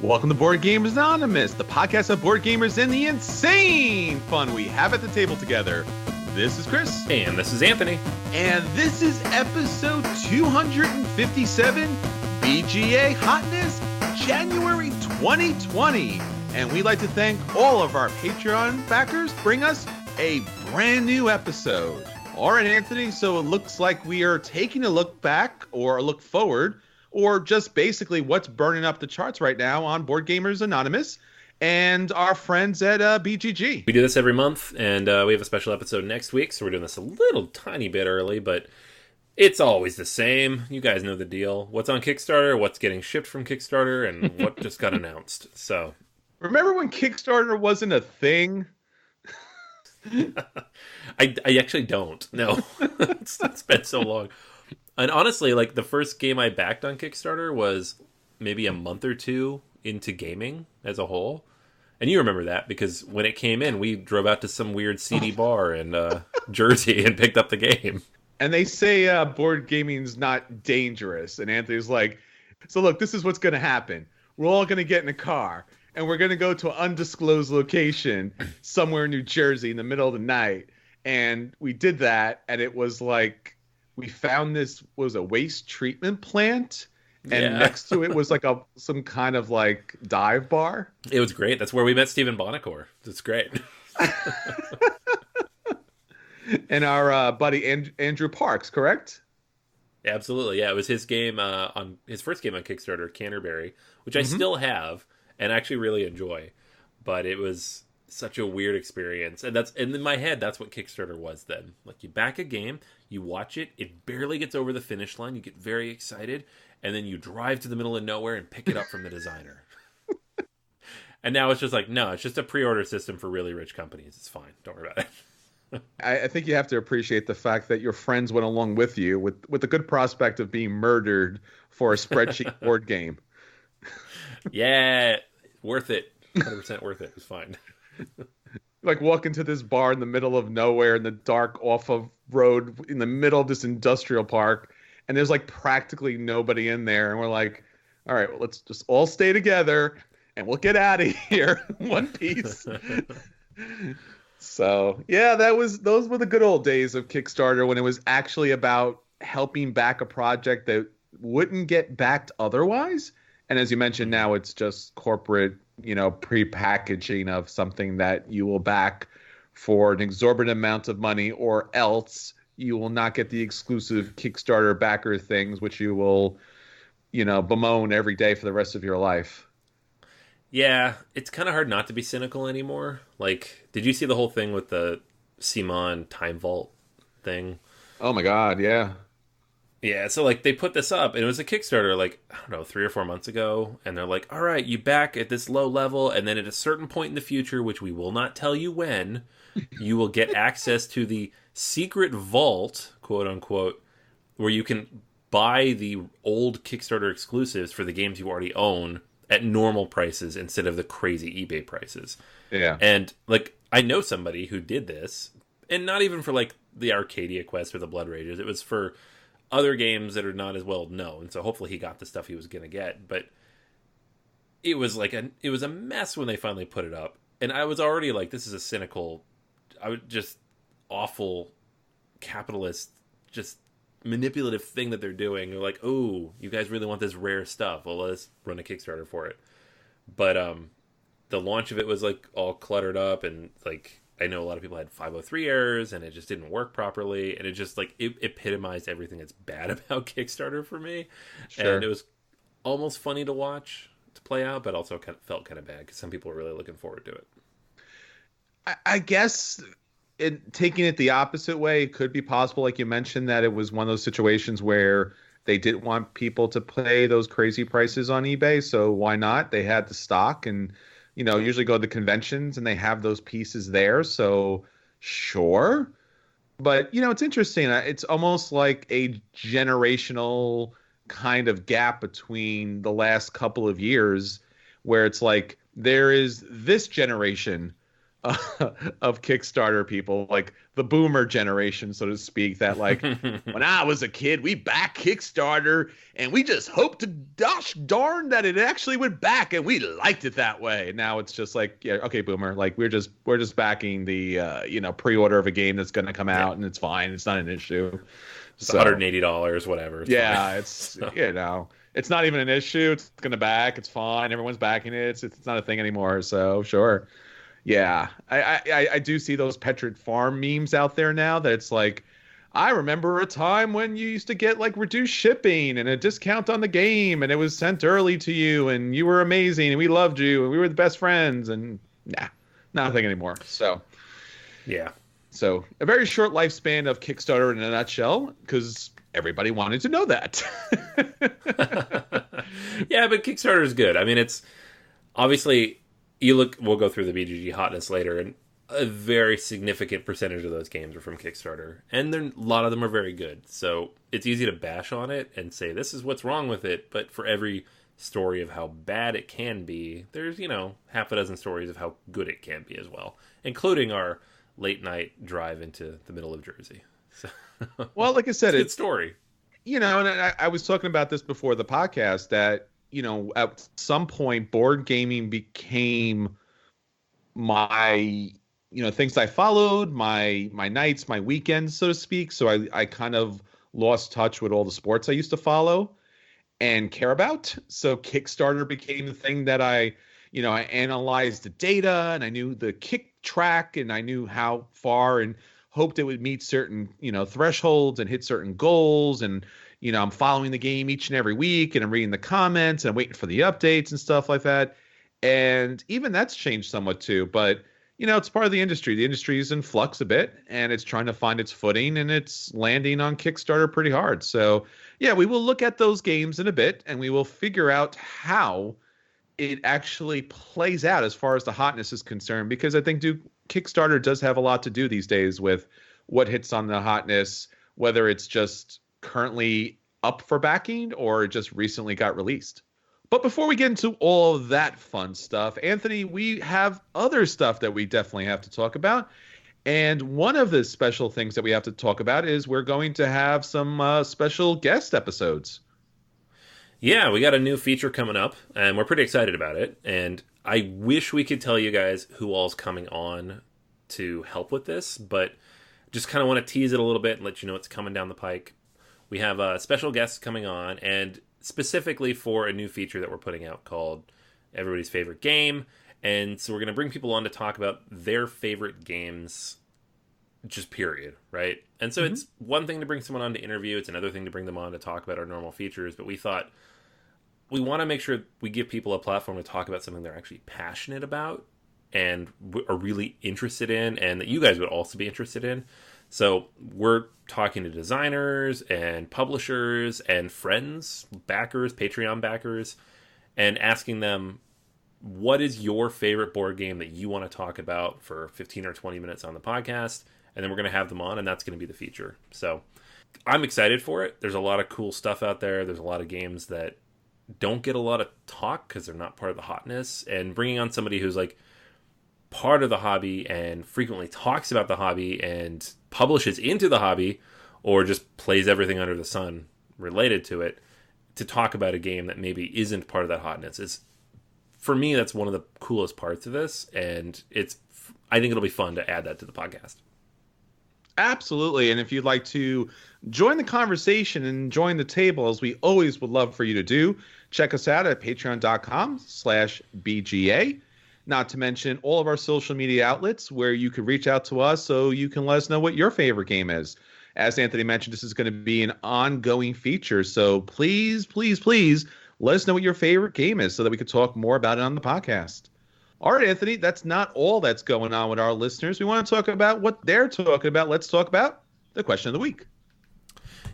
Welcome to Board Gamers Anonymous, the podcast of board gamers and the insane fun we have at the table together. This is Chris. And this is Anthony. And this is episode 257, BGA Hotness, January 2020. And we'd like to thank all of our Patreon backers bring us a brand new episode. All right, Anthony, so it looks like we are taking a look back or a look forward, or just basically what's burning up the charts right now on Board Gamers Anonymous and our friends at BGG. We do this every month, and we have a special episode next week, so we're doing this a little tiny bit early, but it's always the same. You guys know the deal. What's on Kickstarter, what's getting shipped from Kickstarter, and what just got announced. So, remember when Kickstarter wasn't a thing? I actually don't. No. It's been so long. And honestly, like, the first game I backed on Kickstarter was maybe a month or two into gaming as a whole. And you remember that, because when it came in, we drove out to some weird seedy bar in Jersey and picked up the game. And they say board gaming's not dangerous. And Anthony's like, so look, this is what's going to happen. We're all going to get in a car, and we're going to go to an undisclosed location somewhere in New Jersey in the middle of the night. And we did that, and it was like, we found this was a waste treatment plant, and next to it was like some kind of like dive bar. It was great. That's where we met Stephen Bonacore. It's great. And our buddy Andrew Parks, correct? Absolutely, yeah. It was his game on his first game on Kickstarter, Canterbury, which I still have and actually really enjoy. But it was such a weird experience, and in my head, that's what Kickstarter was then. Like, you back a game, you watch it, it barely gets over the finish line, you get very excited, and then you drive to the middle of nowhere and pick it up from the designer. And now it's just like, no, it's just a pre-order system for really rich companies. It's fine. Don't worry about it. I think you have to appreciate the fact that your friends went along with you with the good prospect of being murdered for a spreadsheet board game. Yeah, worth it. 100% worth it. It's fine. Like, walk into this bar in the middle of nowhere in the dark off of road in the middle of this industrial park, and there's like practically nobody in there, and we're like, all right, well, let's just all stay together and we'll get out of here in one piece. So yeah, those were the good old days of Kickstarter, when it was actually about helping back a project that wouldn't get backed otherwise. And as you mentioned, now it's just corporate, pre-packaging of something that you will back for an exorbitant amount of money, or else you will not get the exclusive Kickstarter backer things, which you will, bemoan every day for the rest of your life. Yeah, it's kind of hard not to be cynical anymore. Like, did you see the whole thing with the Simon Time Vault thing? Oh my God, yeah. Yeah, so, like, they put this up, and it was a Kickstarter, like, I don't know, 3 or 4 months ago, and they're like, all right, you back at this low level, and then at a certain point in the future, which we will not tell you when, you will get access to the secret vault, quote-unquote, where you can buy the old Kickstarter exclusives for the games you already own at normal prices instead of the crazy eBay prices. Yeah. And, like, I know somebody who did this, and not even for, like, the Arcadia Quest or the Blood Rages, it was for other games that are not as well known, so hopefully he got the stuff he was going to get. But it was a mess when they finally put it up, and I was already like, this is a cynical, awful capitalist, just manipulative thing that they're doing. They're like, oh, you guys really want this rare stuff, well, let's run a Kickstarter for it. But the launch of it was like all cluttered up, and like, I know a lot of people had 503 errors, and it just didn't work properly, and it just, like, it epitomized everything that's bad about Kickstarter for me. Sure. And it was almost funny to watch, to play out, but also felt kind of bad, because some people were really looking forward to it. I guess taking it the opposite way, it could be possible, like you mentioned, that it was one of those situations where they didn't want people to pay those crazy prices on eBay, so why not? They had the stock, and usually go to conventions and they have those pieces there. So sure. But, it's interesting. It's almost like a generational kind of gap between the last couple of years, where it's like there is this generation of Kickstarter people, like the boomer generation, so to speak, that like when I was a kid, we backed Kickstarter and we just hoped to gosh darn that it actually went back and we liked it that way. Now it's just like, yeah, okay, boomer, like we're just backing the pre-order of a game that's going to come out and it's fine. It's not an issue. It's $180, whatever. It's it's not even an issue. It's going to back. It's fine. Everyone's backing it. It's not a thing anymore. So sure. Yeah, I do see those Petrick Farm memes out there now that it's like, I remember a time when you used to get like reduced shipping and a discount on the game and it was sent early to you and you were amazing and we loved you and we were the best friends, and not a thing anymore. So yeah. So a very short lifespan of Kickstarter in a nutshell, because everybody wanted to know that. Yeah, but Kickstarter is good. I mean, it's obviously, we'll go through the BGG Hotness later, and a very significant percentage of those games are from Kickstarter. And a lot of them are very good. So it's easy to bash on it and say, this is what's wrong with it. But for every story of how bad it can be, there's, half a dozen stories of how good it can be as well, including our late night drive into the middle of Jersey. So, well, like I said, it's a good story. And I was talking about this before the podcast that, at some point board gaming became my, things I followed, my nights, my weekends, so to speak. So I kind of lost touch with all the sports I used to follow and care about. So Kickstarter became the thing that I analyzed the data and I knew the kick track and I knew how far and hoped it would meet certain, thresholds and hit certain goals. And, I'm following the game each and every week and I'm reading the comments and I'm waiting for the updates and stuff like that. And even that's changed somewhat too. But, it's part of the industry. The industry is in flux a bit and it's trying to find its footing and it's landing on Kickstarter pretty hard. So, yeah, we will look at those games in a bit and we will figure out how it actually plays out as far as the Hotness is concerned, because I think Kickstarter does have a lot to do these days with what hits on the Hotness, whether it's just currently up for backing or it just recently got released. But before we get into all of that fun stuff, Anthony, we have other stuff that we definitely have to talk about. And one of the special things that we have to talk about is we're going to have some special guest episodes. Yeah, we got a new feature coming up, and we're pretty excited about it. And I wish we could tell you guys who all's coming on to help with this, but just kind of want to tease it a little bit and let you know it's coming down the pike. We have a special guest coming on, and specifically for a new feature that we're putting out called Everybody's Favorite Game. And so we're going to bring people on to talk about their favorite games, just period, right? And so it's one thing to bring someone on to interview. It's another thing to bring them on to talk about our normal features. But we thought we want to make sure we give people a platform to talk about something they're actually passionate about and are really interested in, and that you guys would also be interested in. So we're talking to designers and publishers and friends, backers, Patreon backers, and asking them, what is your favorite board game that you want to talk about for 15 or 20 minutes on the podcast? And then we're going to have them on, and that's going to be the feature. So I'm excited for it. There's a lot of cool stuff out there. There's a lot of games that don't get a lot of talk because they're not part of the Hotness. And bringing on somebody who's like part of the hobby and frequently talks about the hobby and publishes into the hobby or just plays everything under the sun related to it to talk about a game that maybe isn't part of that Hotness is, for me, that's one of the coolest parts of this. And I think it'll be fun to add that to the podcast. Absolutely. And if you'd like to join the conversation and join the table, as we always would love for you to do, check us out at patreon.com/BGA. Not to mention all of our social media outlets where you can reach out to us so you can let us know what your favorite game is. As Anthony mentioned, this is going to be an ongoing feature. So please, please, please let us know what your favorite game is so that we can talk more about it on the podcast. All right, Anthony, that's not all that's going on with our listeners. We want to talk about what they're talking about. Let's talk about the question of the week.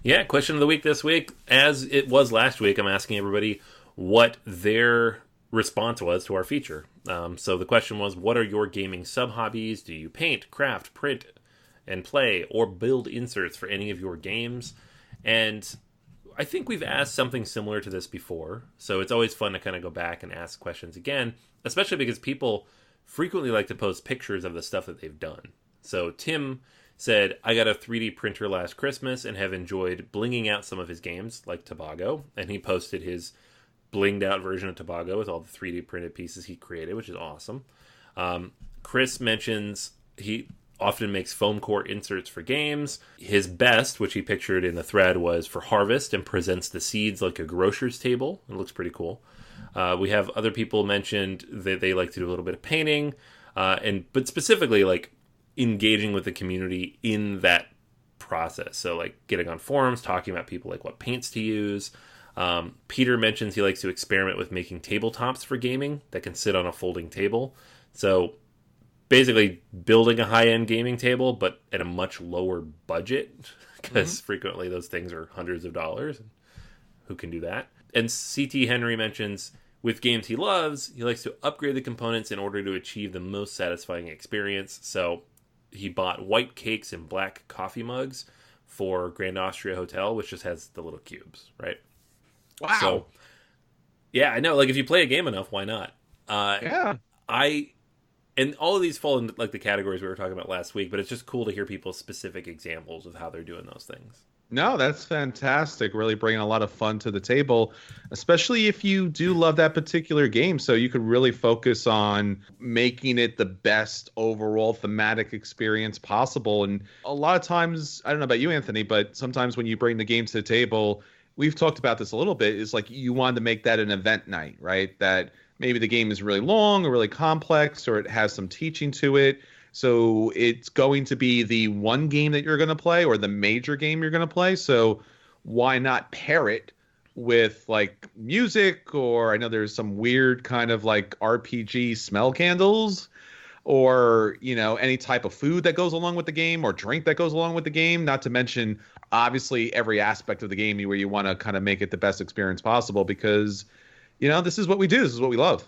Yeah, question of the week this week. As it was last week, I'm asking everybody what their response was to our feature. So the question was, what are your gaming sub-hobbies? Do you paint, craft, print, and play, or build inserts for any of your games? And I think we've asked something similar to this before, so it's always fun to kind of go back and ask questions again, especially because people frequently like to post pictures of the stuff that they've done. So Tim said, I got a 3D printer last Christmas and have enjoyed blinging out some of his games, like Tobago. And he posted his blinged out version of Tobago with all the 3D printed pieces he created, which is awesome. Chris mentions he often makes foam core inserts for games. His best, which he pictured in the thread, was for Harvest and presents the seeds like a grocer's table. It looks pretty cool. We have other people mentioned that they like to do a little bit of painting, but specifically like engaging with the community in that process. So like getting on forums, talking about people like what paints to use. Peter mentions he likes to experiment with making tabletops for gaming that can sit on a folding table. So basically building a high-end gaming table, but at a much lower budget, because frequently those things are hundreds of dollars. Who can do that? And CT Henry mentions with games he loves, he likes to upgrade the components in order to achieve the most satisfying experience. So he bought white cakes and black coffee mugs for Grand Austria Hotel, which just has the little cubes, right? Wow. So, yeah, I know. Like, if you play a game enough, why not? Yeah. And all of these fall into like the categories we were talking about last week, but it's just cool to hear people's specific examples of how they're doing those things. No, that's fantastic. Really bringing a lot of fun to the table, especially if you do love that particular game. So you could really focus on making it the best overall thematic experience possible. And a lot of times, I don't know about you, Anthony, but sometimes when you bring the game to the table, we've talked about this a little bit, is like you want to make that an event night, right? That maybe the game is really long or really complex, or it has some teaching to it. So it's going to be the one game that you're going to play, or the major game you're going to play. So why not pair it with like music, or I know there's some weird kind of like RPG smell candles, or, you know, any type of food that goes along with the game or drink that goes along with the game. Not to mention, obviously, every aspect of the game where you want to kind of make it the best experience possible, because, you know, this is what we do. This is what we love.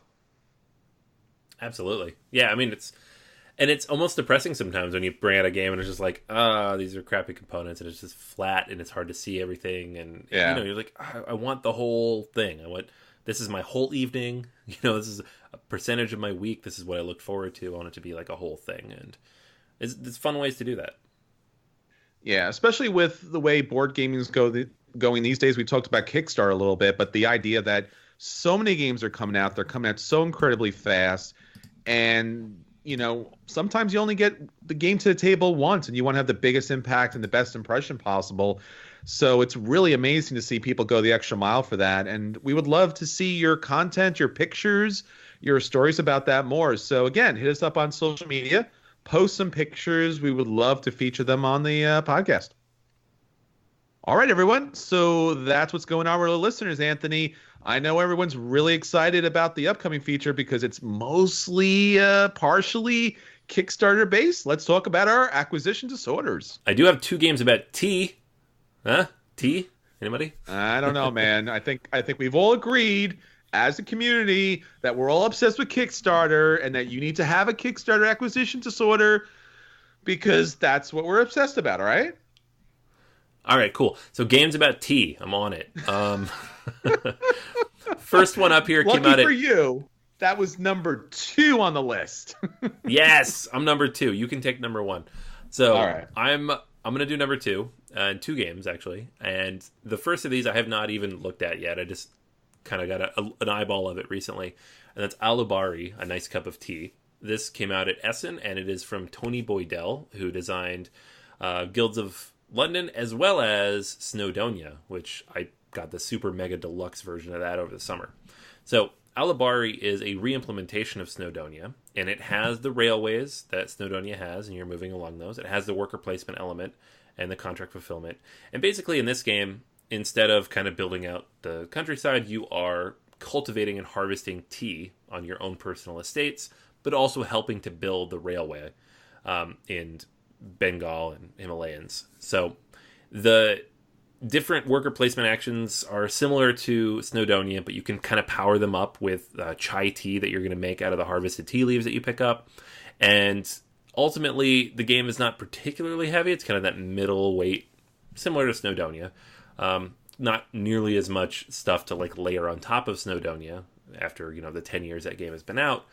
Absolutely. Yeah, I mean, it's almost depressing sometimes when you bring out a game and it's just like, these are crappy components, and it's just flat and it's hard to see everything. And, you know, you're like, I want the whole thing. This is my whole evening. You know, this is a percentage of my week. This is what I look forward to. I want it to be like a whole thing. And there's fun ways to do that. Yeah, especially with the way board gaming is going these days. We talked about Kickstarter a little bit, but the idea that so many games are coming out, they're coming out so incredibly fast, and, you know, sometimes you only get the game to the table once, and you want to have the biggest impact and the best impression possible. So it's really amazing to see people go the extra mile for that, and we would love to see your content, your pictures, your stories about that more. So again, hit us up on social media. Post some pictures. We would love to feature them on the podcast. All right, everyone. So that's what's going on with our listeners, Anthony. I know everyone's really excited about the upcoming feature because it's mostly partially Kickstarter based. Let's talk about our acquisition disorders. I do have 2 games about tea. Huh? Tea? Anybody? I don't know, man. I think we've all agreed as a community that we're all obsessed with Kickstarter, and that you need to have a Kickstarter acquisition disorder, because that's what we're obsessed about, all right? All right, cool. So games about tea. I'm on it. First one up here came out Lucky for you, that was number 2 on the list. Yes, I'm number 2. You can take number 1. So all right. I'm going to do number 2, and 2 games, actually. And the first of these I have not even looked at yet. I just kind of got an eyeball of it recently. And that's Alubari, A Nice Cup of Tea. This came out at Essen, and it is from Tony Boydell, who designed Guilds of London, as well as Snowdonia, which I got the super mega deluxe version of that over the summer. So Alubari is a re-implementation of Snowdonia, and it has the railways that Snowdonia has, and you're moving along those. It has the worker placement element and the contract fulfillment. And basically in this game, instead of kind of building out the countryside, you are cultivating and harvesting tea on your own personal estates, but also helping to build the railway in Bengal and Himalayas. So the different worker placement actions are similar to Snowdonia, but you can kind of power them up with chai tea that you're going to make out of the harvested tea leaves that you pick up. And ultimately, the game is not particularly heavy. It's kind of that middle weight, similar to Snowdonia. Not nearly as much stuff to like layer on top of Snowdonia after, you know, the 10 years that game has been out.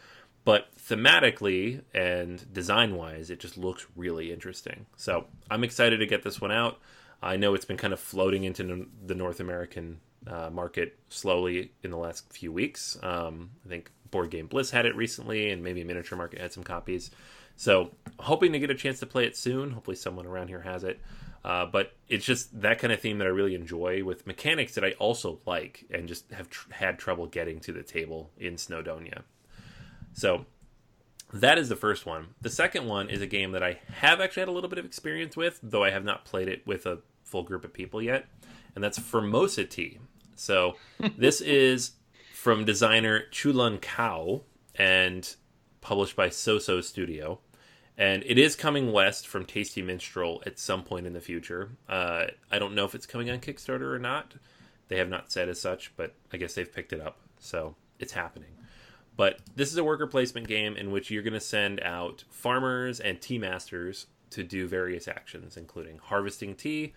But thematically and design-wise, it just looks really interesting. So I'm excited to get this one out. I know it's been kind of floating into the North American market slowly in the last few weeks. I think Board Game Bliss had it recently, and maybe Miniature Market had some copies. So hoping to get a chance to play it soon. Hopefully someone around here has it. But it's just that kind of theme that I really enjoy, with mechanics that I also like and just have had trouble getting to the table in Snowdonia. So that is the first one. The second one is a game that I have actually had a little bit of experience with, though I have not played it with a full group of people yet, and that's Formosa. So this is from designer Chulun Kao and published by So Studio. And it is coming west from Tasty Minstrel at some point in the future. I don't know if it's coming on Kickstarter or not. They have not said as such, but I guess they've picked it up, so it's happening. But this is a worker placement game in which you're going to send out farmers and tea masters to do various actions, including harvesting tea,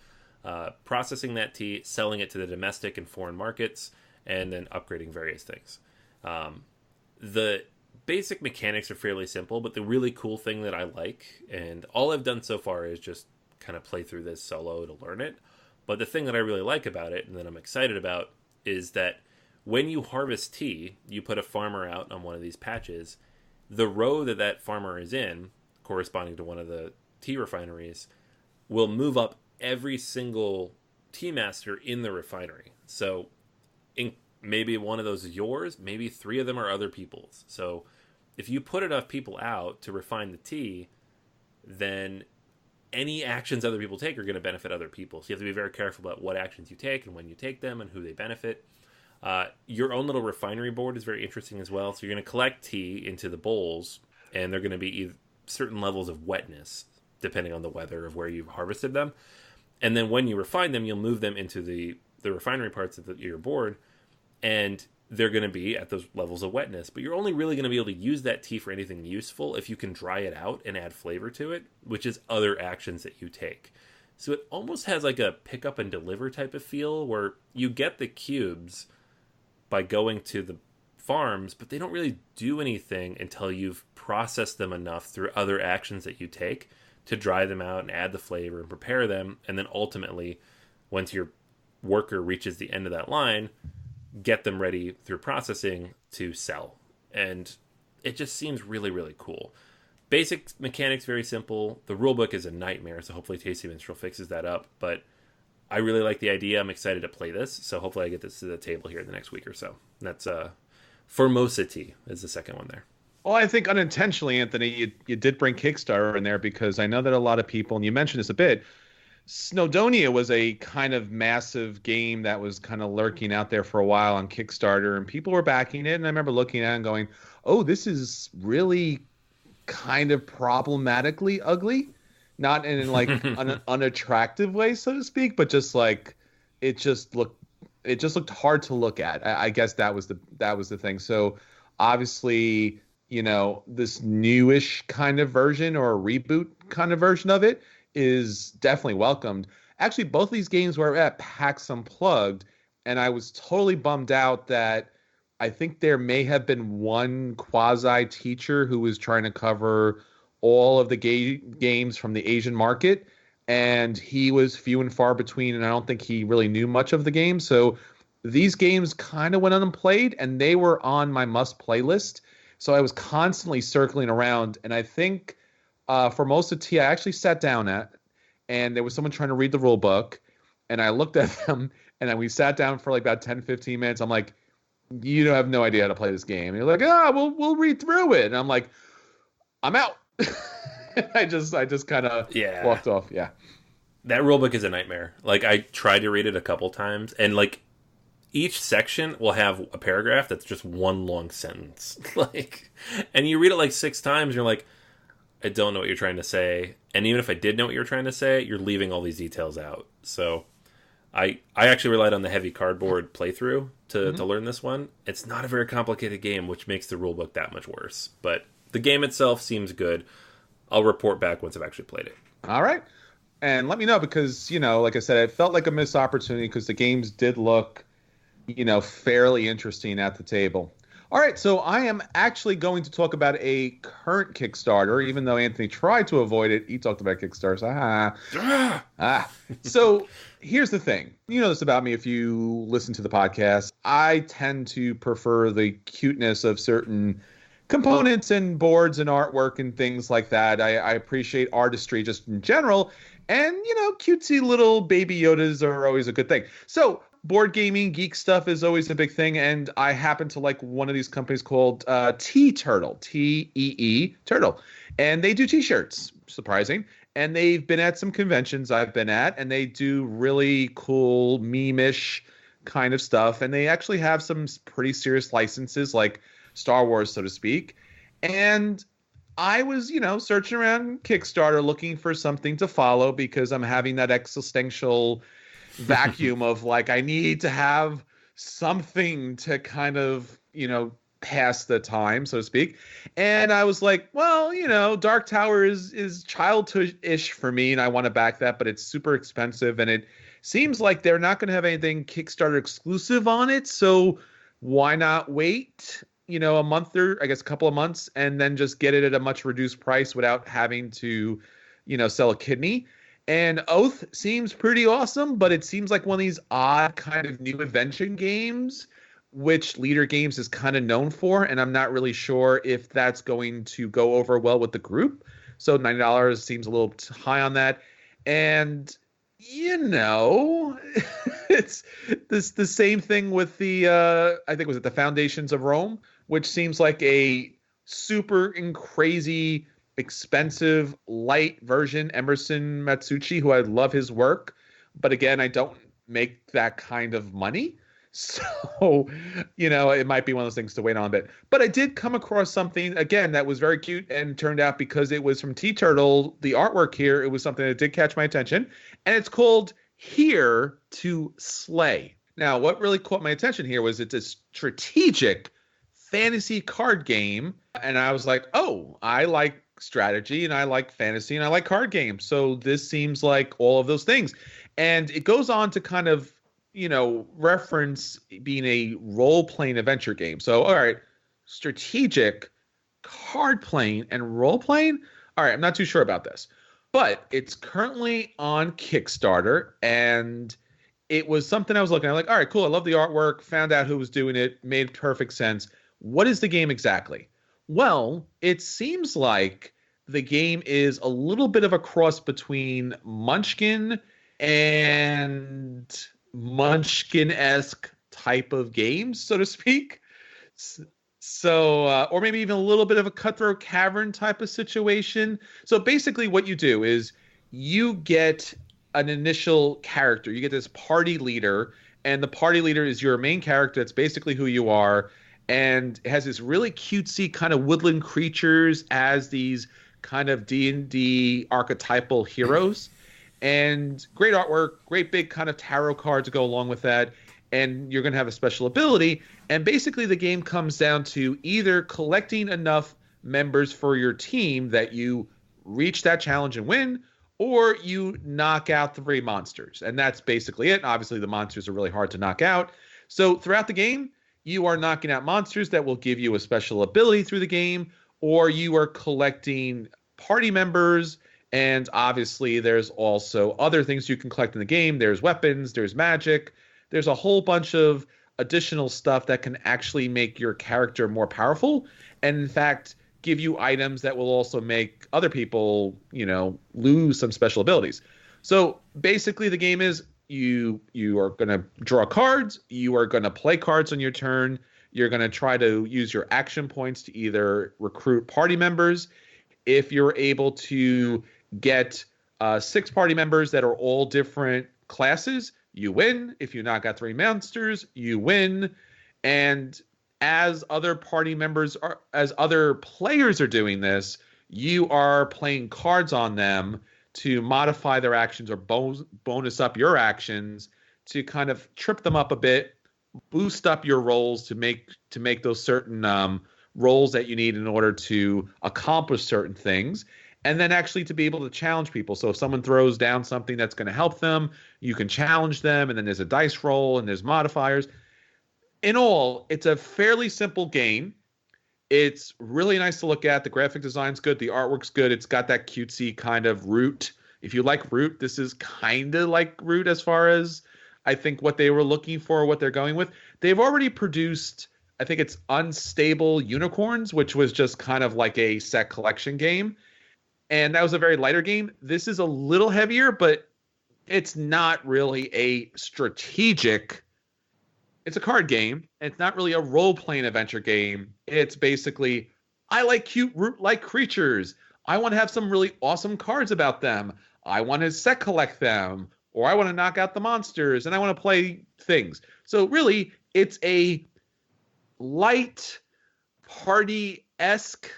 processing that tea, selling it to the domestic and foreign markets, and then upgrading various things. The basic mechanics are fairly simple, but the really cool thing that I like, and all I've done so far is just kind of play through this solo to learn it, but the thing that I really like about it, and that I'm excited about, is that when you harvest tea, you put a farmer out on one of these patches. The row that farmer is in, corresponding to one of the tea refineries, will move up every single tea master in the refinery. So maybe one of those is yours, maybe 3 of them are other people's. So if you put enough people out to refine the tea, then any actions other people take are going to benefit other people. So you have to be very careful about what actions you take and when you take them and who they benefit. Your own little refinery board is very interesting as well. So you're going to collect tea into the bowls, and they're going to be certain levels of wetness, depending on the weather of where you've harvested them. And then when you refine them, you'll move them into the refinery parts of your board, and they're going to be at those levels of wetness. But you're only really going to be able to use that tea for anything useful if you can dry it out and add flavor to it, which is other actions that you take. So it almost has like a pick up and deliver type of feel, where you get the cubes by going to the farms, but they don't really do anything until you've processed them enough through other actions that you take to dry them out and add the flavor and prepare them. And then ultimately, once your worker reaches the end of that line, get them ready through processing to sell. And it just seems really, really cool. Basic mechanics, very simple. The rulebook is a nightmare, so hopefully Tasty Minstrel fixes that up. But I really like the idea. I'm excited to play this, so hopefully I get this to the table here in the next week or so. That's Formosa is the second one there. Well, I think unintentionally, Anthony, you did bring Kickstarter in there, because I know that a lot of people, and you mentioned this a bit, Snowdonia was a kind of massive game that was kind of lurking out there for a while on Kickstarter, and people were backing it, and I remember looking at it and going, oh, this is really kind of problematically ugly. Not in like an unattractive way, so to speak, but just like it just looked hard to look at. I guess that was the thing. So obviously, this newish kind of version, or a reboot kind of version of it, is definitely welcomed. Actually, both of these games were at PAX Unplugged, and I was totally bummed out that I think there may have been one quasi teacher who was trying to cover all of the games from the Asian market, and he was few and far between, and I don't think he really knew much of the game. So these games kind of went unplayed, and they were on my must-play list. So I was constantly circling around, and I think Formosa T, I actually sat down at, and there was someone trying to read the rule book, and I looked at them, and then we sat down for like about 10, 15 minutes. I'm like, you have no idea how to play this game. And you're like, we'll read through it. And I'm like, I'm out. I just kind of walked off. Yeah. That rulebook is a nightmare. Like, I tried to read it a couple times, and like each section will have a paragraph that's just one long sentence. And you read it like 6 times, and you're like, I don't know what you're trying to say. And even if I did know what you're trying to say, you're leaving all these details out. So I actually relied on the heavy cardboard playthrough to learn this one. It's not a very complicated game, which makes the rulebook that much worse. But the game itself seems good. I'll report back once I've actually played it. All right. And let me know, because, like I said, it felt like a missed opportunity, because the games did look, fairly interesting at the table. All right, so I am actually going to talk about a current Kickstarter, even though Anthony tried to avoid it. He talked about Kickstarters. So here's the thing. You know this about me if you listen to the podcast. I tend to prefer the cuteness of certain components and boards and artwork and things like that. I appreciate artistry just in general. And, cutesy little baby Yodas are always a good thing. So board gaming, geek stuff is always a big thing. And I happen to like one of these companies called Turtle, T-E-E, Turtle. And they do T-shirts, surprising. And they've been at some conventions I've been at, and they do really cool meme-ish kind of stuff. And they actually have some pretty serious licenses like Star Wars, so to speak. And I was, searching around Kickstarter looking for something to follow because I'm having that existential vacuum of like, I need to have something to kind of, pass the time, so to speak. And I was like, well, Dark Tower is childish for me and I want to back that, but it's super expensive and it seems like they're not going to have anything Kickstarter exclusive on it. So why not wait? A month or I guess a couple of months and then just get it at a much reduced price without having to, sell a kidney. And Oath seems pretty awesome, but it seems like one of these odd kind of new invention games, which Leader Games is kind of known for. And I'm not really sure if that's going to go over well with the group. So $90 seems a little high on that. And, it's the same thing with the, I think was it the Foundations of Rome, which seems like a super and crazy expensive light version. Emerson Matsuchi, who I love his work, but again, I don't make that kind of money. So, it might be one of those things to wait on a bit. But I did come across something, again, that was very cute and turned out because it was from Turtle, the artwork here, it was something that did catch my attention. And it's called Here to Slay. Now, what really caught my attention here was it's a strategic fantasy card game. And I was like, oh, I like strategy and I like fantasy and I like card games. So this seems like all of those things. And it goes on to kind of, reference being a role-playing adventure game. So, all right, strategic, card-playing, and role-playing? All right, I'm not too sure about this. But it's currently on Kickstarter, and it was something I was looking at. Like, all right, cool, I love the artwork, found out who was doing it, made perfect sense. What is the game exactly? Well, it seems like the game is a little bit of a cross between Munchkin and Munchkin-esque type of games, so to speak. So, or maybe even a little bit of a Cutthroat Cavern type of situation. So basically what you do is you get an initial character. You get this party leader, and the party leader is your main character. That's basically who you are. And it has this really cutesy kind of woodland creatures as these kind of D&D archetypal heroes. And great artwork, great big kind of tarot cards to go along with that. And you're going to have a special ability. And basically the game comes down to either collecting enough members for your team that you reach that challenge and win, or you knock out 3 monsters. And that's basically it. Obviously, the monsters are really hard to knock out. So throughout the game, you are knocking out monsters that will give you a special ability through the game, or you are collecting party members. And obviously, there's also other things you can collect in the game. There's weapons, there's magic. There's a whole bunch of additional stuff that can actually make your character more powerful. And in fact, give you items that will also make other people, lose some special abilities. So basically, the game is you are going to draw cards. You are going to play cards on your turn. You're going to try to use your action points to either recruit party members. If you're able to get 6 party members that are all different classes, you win. If you knock out 3 monsters, you win. And as other players are doing this, you are playing cards on them to modify their actions or bonus up your actions to kind of trip them up a bit, boost up your rolls to make those certain rolls that you need in order to accomplish certain things. And then actually to be able to challenge people. So if someone throws down something that's going to help them, you can challenge them. And then there's a dice roll and there's modifiers. in all, it's a fairly simple game. It's really nice to look at. The graphic design's good. The artwork's good. It's got that cutesy kind of Root. If you like Root, this is kind of like Root as far as I think what they were looking for, what they're going with. They've already produced, I think it's Unstable Unicorns, which was just kind of like a set collection game. And that was a very lighter game. This is a little heavier, but it's not really a strategic. It's a card game. It's not really a role-playing adventure game. It's basically, I like cute Root-like creatures. I want to have some really awesome cards about them. I want to set collect them. Or I want to knock out the monsters, and I want to play things. So really, it's a light party-esque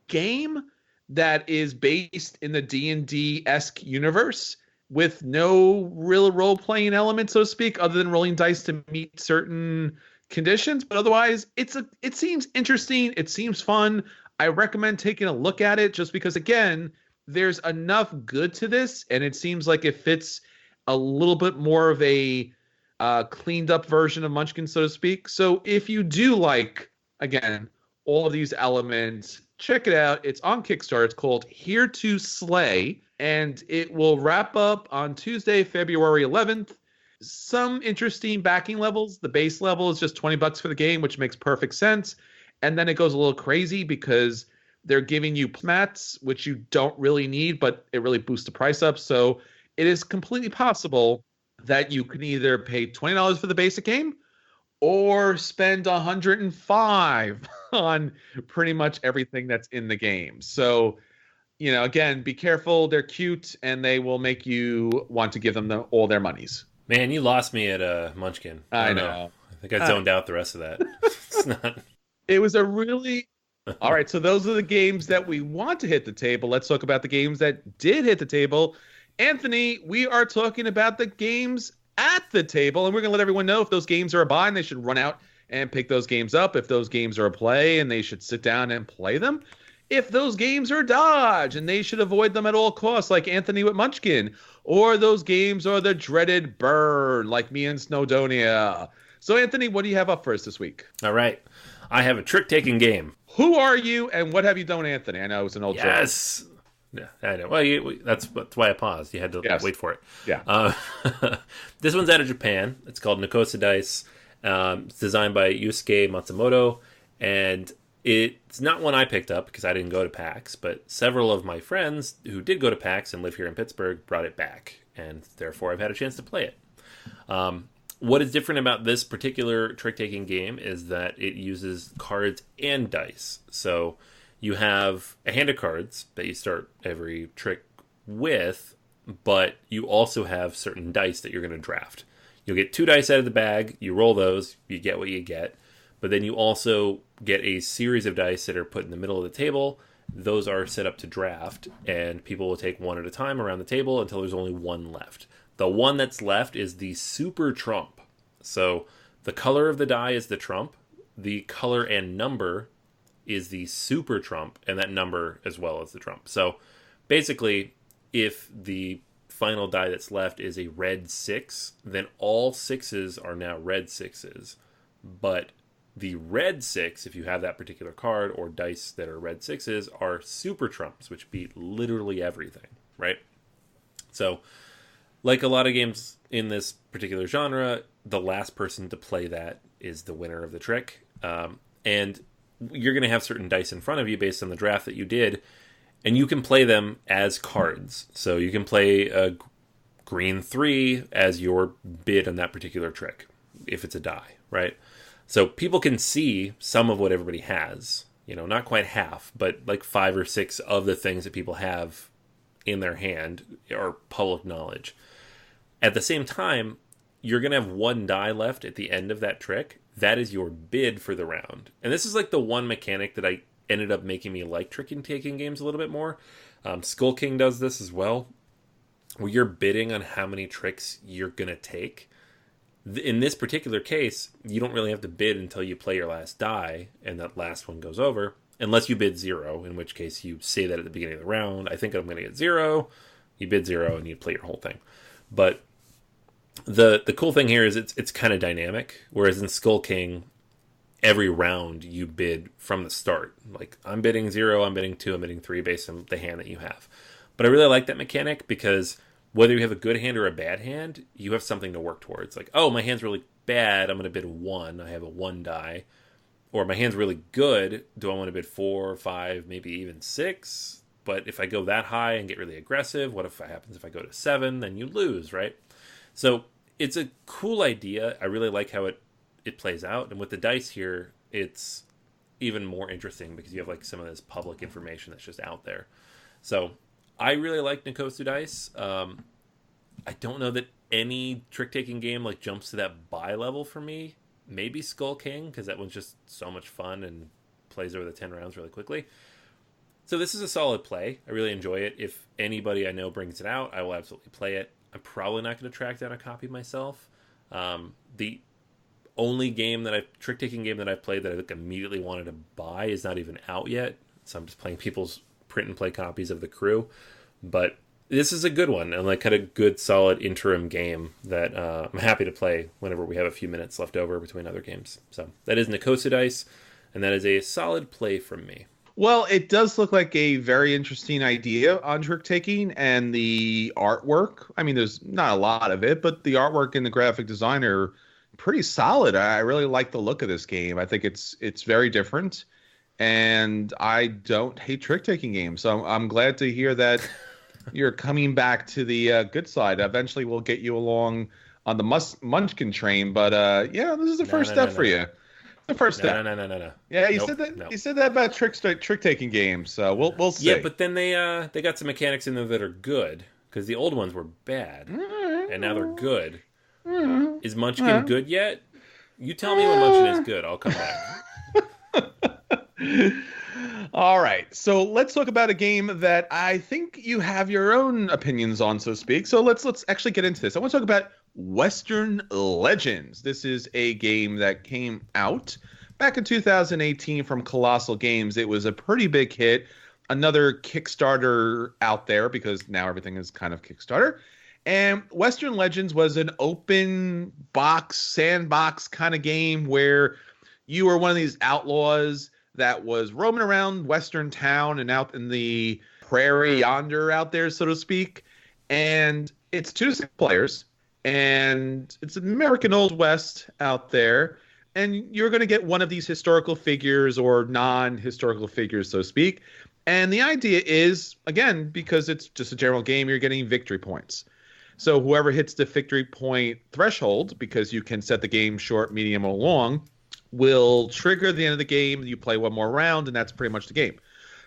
game that is based in the D&D-esque universe with no real role-playing element, so to speak, other than rolling dice to meet certain conditions. But otherwise, it seems interesting. It seems fun. I recommend taking a look at it just because, again, there's enough good to this, and it seems like it fits a little bit more of a cleaned up version of Munchkin, so to speak. So if you do like, again, all of these elements, check it out. It's on Kickstarter. It's called Here to Slay, and it will wrap up on Tuesday, February 11th. Some interesting backing levels. The base level is just $20 for the game, which makes perfect sense. And then it goes a little crazy because they're giving you mats, which you don't really need, but it really boosts the price up. So it is completely possible that you can either pay $20 for the basic game or spend $105 on pretty much everything that's in the game. So, again, be careful. They're cute, and they will make you want to give them all their monies. Man, you lost me at Munchkin. I know. I think I zoned out the rest of that. It's not. It was a really... All right, so those are the games that we want to hit the table. Let's talk about the games that did hit the table. Anthony, we are talking about the games at the table, and we're going to let everyone know if those games are a buy and they should run out and pick those games up. If those games are a play and they should sit down and play them. If those games are dodge and they should avoid them at all costs, like Anthony with Munchkin. Or those games are the dreaded burn, like me and Snowdonia. So, Anthony, what do you have up for us this week? All right. I have a trick-taking game. Who are you, and what have you done, Anthony? I know it's an old joke. Yes. Yeah, I know. Well, that's why I paused. You had to wait for it. Yeah. This one's out of Japan. It's called Nokosudice. It's designed by Yusuke Matsumoto, and it's not one I picked up because I didn't go to PAX, but several of my friends who did go to PAX and live here in Pittsburgh brought it back, and therefore I've had a chance to play it. What is different about this particular trick-taking game is that it uses cards and dice. So you have a hand of cards that you start every trick with, but you also have certain dice that you're going to draft. You'll get 2 dice out of the bag, you roll those, you get what you get, but then you also get a series of dice that are put in the middle of the table. Those are set up to draft, and people will take one at a time around the table until there's only one left. The one that's left is the super trump. So the color of the die is the trump, the color and number is the super trump, and that number as well as the trump. So basically, if the final die that's left is a red 6, then all 6s are now red 6s. But the red 6, if you have that particular card or dice that are red 6s, are super trumps, which beat literally everything, right? So, like a lot of games in this particular genre, the last person to play that is the winner of the trick. And you're going to have certain dice in front of you based on the draft that you did, and you can play them as cards. So you can play a green 3 as your bid on that particular trick, if it's a die, right? So people can see some of what everybody has. Not quite half, but like 5 or 6 of the things that people have in their hand are public knowledge. At the same time, you're going to have 1 die left at the end of that trick. That is your bid for the round. And this is like the one mechanic that I ended up making me like trick-taking games a little bit more. Skull King does this as well, where you're bidding on how many tricks you're going to take. In this particular case, you don't really have to bid until you play your last die, and that last one goes over, unless you bid 0, in which case you say that at the beginning of the round, I think I'm going to get 0, you bid 0, and you play your whole thing. But The cool thing here is it's kind of dynamic, whereas in Skull King, every round you bid from the start. Like, I'm bidding 0, I'm bidding 2, I'm bidding 3 based on the hand that you have. But I really like that mechanic because whether you have a good hand or a bad hand, you have something to work towards. Like, oh, my hand's really bad, I'm going to bid 1, I have a 1 die. Or my hand's really good, do I want to bid 4, 5, maybe even 6? But if I go that high and get really aggressive, what if it happens if I go to 7? Then you lose, right? So it's a cool idea. I really like how it plays out. And with the dice here, it's even more interesting because you have like some of this public information that's just out there. So I really like Nokosudice. I don't know that any trick-taking game like jumps to that buy level for me. Maybe Skull King, because that one's just so much fun and plays over the 10 rounds really quickly. So this is a solid play. I really enjoy it. If anybody I know brings it out, I will absolutely play it. I'm probably not going to track down a copy myself. The only trick-taking game that I've played that I like immediately wanted to buy is not even out yet. So I'm just playing people's print-and-play copies of The Crew. But this is a good one, and like kind of good, solid interim game that I'm happy to play whenever we have a few minutes left over between other games. So that is Nokosudice, and that is a solid play from me. Well, it does look like a very interesting idea on trick-taking, and the artwork, I mean, there's not a lot of it, but the artwork and the graphic design are pretty solid. I really like the look of this game. I think it's very different, and I don't hate trick-taking games, so I'm glad to hear that you're coming back to the good side. Eventually, we'll get you along on the Munchkin train, but yeah, this is the first step for you. The first step. No. Yeah, you said that. No. You said that about trick-taking games. So we'll see. Yeah, but then they got some mechanics in there that are good because the old ones were bad, and now they're good. Is Munchkin good yet? You tell me when Munchkin is good. I'll come back. All right, so let's talk about a game that I think you have your own opinions on, so to speak. So let's actually get into this. I want to talk about Western Legends. This is a game that came out back in 2018 from Colossal Games. It was a pretty big hit. Another Kickstarter out there because now everything is kind of Kickstarter. And Western Legends was an open box, sandbox kind of game where you were one of these outlaws that was roaming around Western town and out in the prairie yonder out there, so to speak. And it's 2 to 6 players. And it's American Old West out there. And you're going to get one of these historical figures or non-historical figures, so to speak. And the idea is, again, because it's just a general game, you're getting victory points. So whoever hits the victory point threshold, because you can set the game short, medium, or long, will trigger the end of the game. You play one more round, and that's pretty much the game.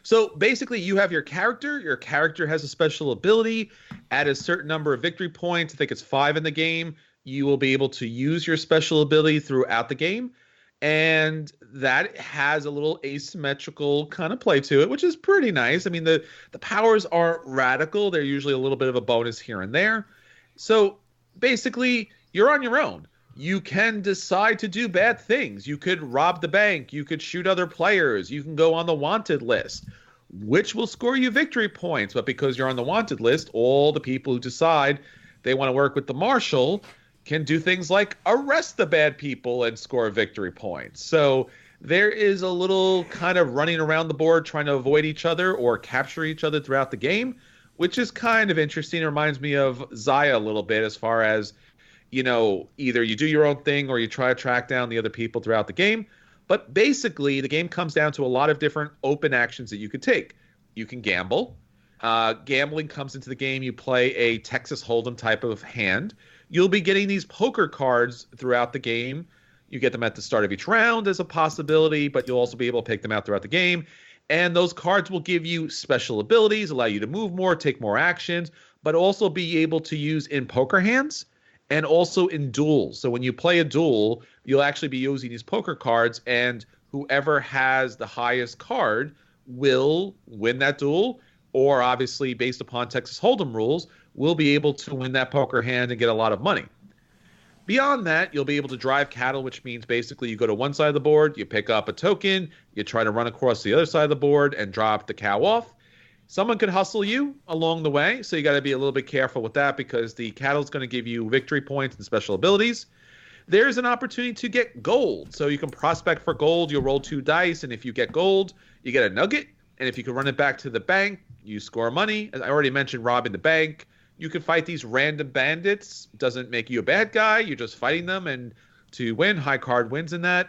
So basically, you have your character. Your character has a special ability. At a certain number of victory points, I think it's 5 in the game, you will be able to use your special ability throughout the game. And that has a little asymmetrical kind of play to it, which is pretty nice. I mean, the powers aren't radical. They're usually a little bit of a bonus here and there. So basically, you're on your own. You can decide to do bad things. You could rob the bank. You could shoot other players. You can go on the wanted list, which will score you victory points. But because you're on the wanted list, all the people who decide they want to work with the marshal can do things like arrest the bad people and score victory points. So there is a little kind of running around the board trying to avoid each other or capture each other throughout the game, which is kind of interesting. It reminds me of Zaya a little bit as far as, you know, either you do your own thing or you try to track down the other people throughout the game. But basically, the game comes down to a lot of different open actions that you could take. You can gamble. Gambling comes into the game. You play a Texas Hold'em type of hand. You'll be getting these poker cards throughout the game. You get them at the start of each round as a possibility, but you'll also be able to pick them out throughout the game. And those cards will give you special abilities, allow you to move more, take more actions, but also be able to use in poker hands and also in duels. So when you play a duel, you'll actually be using these poker cards, and whoever has the highest card will win that duel, or obviously based upon Texas Hold'em rules, will be able to win that poker hand and get a lot of money. Beyond that, you'll be able to drive cattle, which means basically you go to one side of the board, you pick up a token, you try to run across the other side of the board and drop the cow off. Someone could hustle you along the way, so you got to be a little bit careful with that because the cattle's going to give you victory points and special abilities. There's an opportunity to get gold, so you can prospect for gold. You'll roll 2 dice, and if you get gold, you get a nugget. And if you can run it back to the bank, you score money. As I already mentioned, robbing the bank. You can fight these random bandits. Doesn't make you a bad guy. You're just fighting them, and to win, high card wins in that.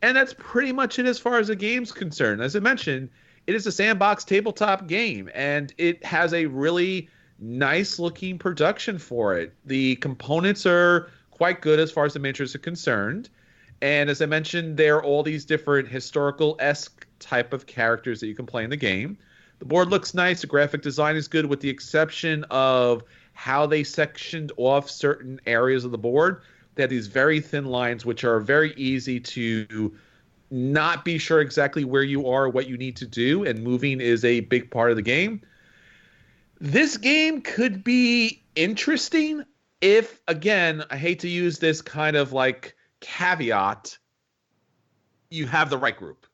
And that's pretty much it as far as the game's concerned. As I mentioned, it is a sandbox tabletop game, and it has a really nice-looking production for it. The components are quite good as far as the miniatures are concerned. And as I mentioned, there are all these different historical-esque type of characters that you can play in the game. The board looks nice. The graphic design is good with the exception of how they sectioned off certain areas of the board. They have these very thin lines, which are very easy to not be sure exactly where you are, what you need to do, and moving is a big part of the game. This game could be interesting if, again, I hate to use this kind of like caveat, you have the right group.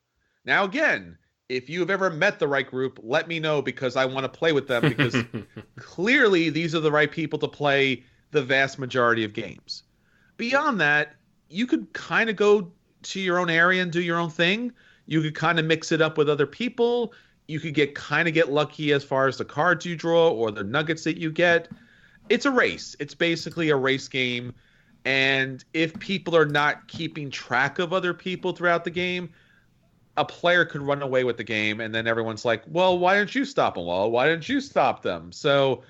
Now, again, if you have ever met the right group, let me know because I want to play with them because clearly these are the right people to play the vast majority of games. Beyond that, you could kind of go to your own area and do your own thing. You could kind of mix it up with other people. You could get lucky as far as the cards you draw or the nuggets that you get. It's a race. It's basically a race game. And if people are not keeping track of other people throughout the game, a player could run away with the game. And then everyone's like, well, why didn't you stop them? Well, why didn't you stop them? So,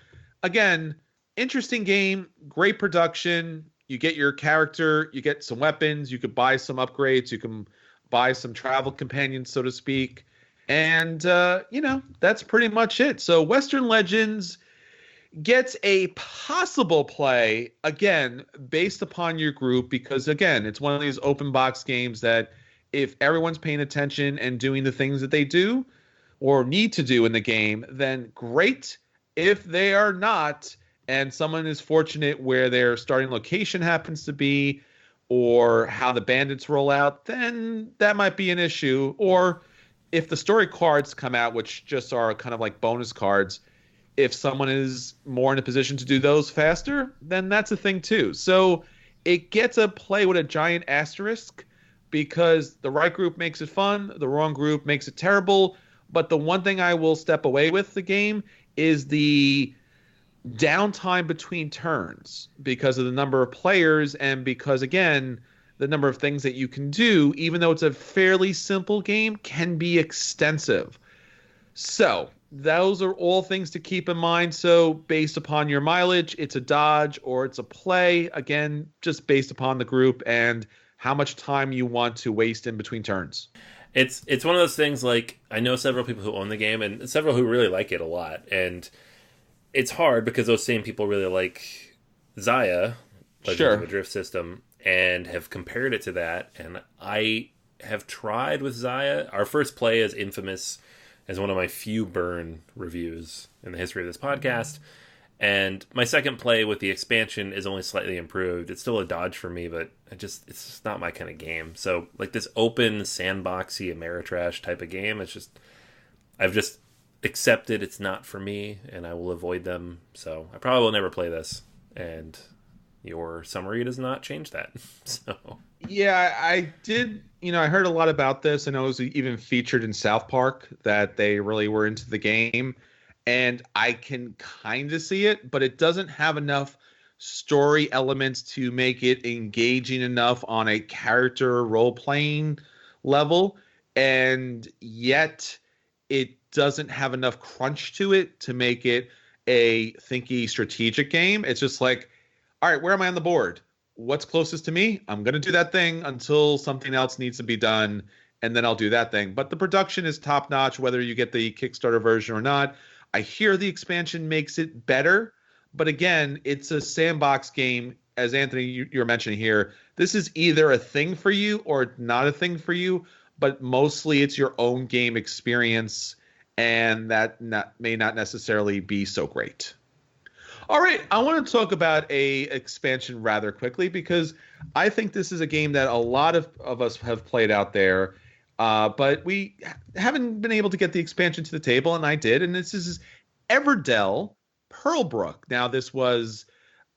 again, interesting game, great production. You get your character, you get some weapons, you could buy some upgrades, you can buy some travel companions, so to speak. And, that's pretty much it. So Western Legends gets a possible play, again, based upon your group, because, again, it's one of these open box games that if everyone's paying attention and doing the things that they do or need to do in the game, then great. If they are not, and someone is fortunate where their starting location happens to be or how the bandits roll out, then that might be an issue. Or if the story cards come out, which just are kind of like bonus cards, if someone is more in a position to do those faster, then that's a thing too. So it gets a play with a giant asterisk because the right group makes it fun, the wrong group makes it terrible. But the one thing I will step away with the game is the downtime between turns because of the number of players and because, again, the number of things that you can do, even though it's a fairly simple game, can be extensive. So those are all things to keep in mind. So based upon your mileage, it's a dodge or it's a play, again, just based upon the group and how much time you want to waste in between turns. It's one of those things, like, I know several people who own the game and several who really like it a lot, and it's hard because those same people really like Zaya, Legends of the Drift system, and have compared it to that. And I have tried with Zaya. Our first play is infamous as one of my few burn reviews in the history of this podcast. And my second play with the expansion is only slightly improved. It's still a dodge for me, but it's just not my kind of game. So, like, this open, sandboxy, Ameritrash type of game, I've just accepted it's not for me, and I will avoid them. So I probably will never play this. And your summary does not change that. So yeah, I did. I heard a lot about this, and it was even featured in South Park that they really were into the game. And I can kind of see it, but it doesn't have enough story elements to make it engaging enough on a character role-playing level. And yet it doesn't have enough crunch to it to make it a thinky strategic game. It's just like, all right, where am I on the board? What's closest to me? I'm going to do that thing until something else needs to be done, and then I'll do that thing. But the production is top-notch, whether you get the Kickstarter version or not. I hear the expansion makes it better, but again, it's a sandbox game. As Anthony, you're mentioning here, this is either a thing for you or not a thing for you, but mostly it's your own game experience, and that may not necessarily be so great. All right, I want to talk about a expansion rather quickly because I think this is a game that a lot of us have played out there. But we haven't been able to get the expansion to the table, and I did. And this is Everdell Pearlbrook. Now, this was